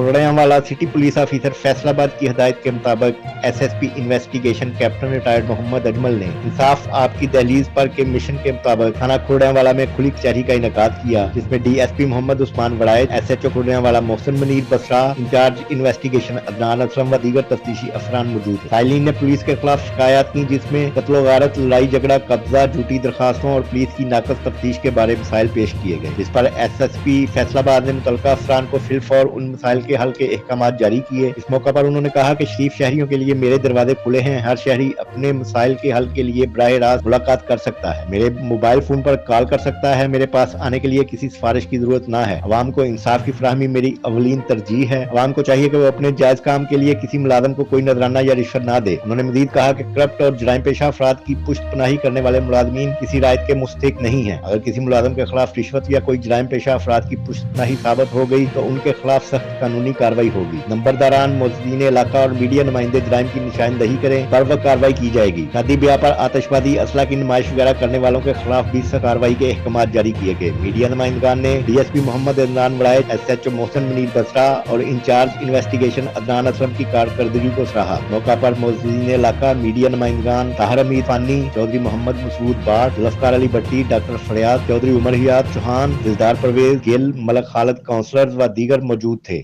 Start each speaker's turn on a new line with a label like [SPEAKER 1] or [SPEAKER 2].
[SPEAKER 1] खुर्ड़ियांवाला city police officer Faisalabad की हिदायत के मुताबिक SSP investigation captain retired Mohammad Ajmal ने इंसाफ आपकी दहलीज पर के मिशन के मुताबिक थाना खुर्ड़ियांवाला में खुली कचहरी का इनेकाद किया, जिसमें डीएसपी मोहम्मद उस्मान वड़ायत, SHO Khurrianwala Mohsin Munir Basra, in charge investigation Adnan Aslam व दीगर तफ्तीशी अफसरान मौजूद थे। साइलिन ने पुलिस के खिलाफ शिकायत की, जिसमें कत्लो गारत, लड़ाई झगड़ा, कब्जा, झूठी दरखास्तों और पुलिस की नाकस तफ्तीश के बारे मसाइल पेश किए गए, जिस पर एसएसपी फैसलाबाद ने मुतल्लिका अफसरान को फिलफौर उन मसाइल के हल के अहकामात जारी किए। इस मौका पर उन्होंने कहा कि शरीफ शहरियों के लिए मेरे दरवाजे खुले हैं, हर शहरी अपने मसाइल के हल के लिए बराह रास्त मुलाकात कर सकता है, मेरे मोबाइल फोन पर कॉल कर सकता है, मेरे पास आने के लिए किसी सिफारिश की जरूरत ना है। अवाम को इंसाफ की फराहमी मेरी अवलीन तरजीह है। अवाम को चाहिए कि वो अपने जायज काम के लिए किसी मुलाजम को कोई नजराना या रिश्वत ना दे। उन्होंने मजीद कहा कि करप्ट और जराइम पेशा अफराद की पुष्ट पनाही करने वाले मुलाजमीन किसी रायत के मुस्तहिक नहीं है। अगर किसी मुलाजम के खिलाफ रिश्वत या कोई जराइम पेशा अफराद की पुष्ट पनाही साबित हो गई तो उनके खिलाफ सख्त कानूनी कार्रवाई होगी। नंबरदारान, मोअज़्ज़िनीन इलाका और मीडिया नुमाइंदे जराइम की निशानदही करें, पर वक्त कार्रवाई की जाएगी। शादी ब्याह पर आतिशबाजी, असला की नुमाइश वगैरह करने वालों के खिलाफ भी सख्त कार्रवाई के अहकाम जारी किए गए। मीडिया नुमाइंदगान ने डीएसपी मोहम्मद अदनान वड़ायत, एसएचओ मोहसिन मुनीर बसरा और इंचार्ज इन्वेस्टिगेशन अदनान असलम की कारकर्दगी को सराहा। मौका पर मोअज़्ज़िनीन इलाका, मीडिया नुमाइंदगान ताहिर हमीद फानी, चौधरी मोहम्मद मसूद बाट, जुल्फ़कार अली भट्टी, डॉक्टर फरियाद चौधरी, उमर हियात चौहान, दिलदार परवेज गिल, मलक खालिद काउंसलर व दीगर मौजूद थे।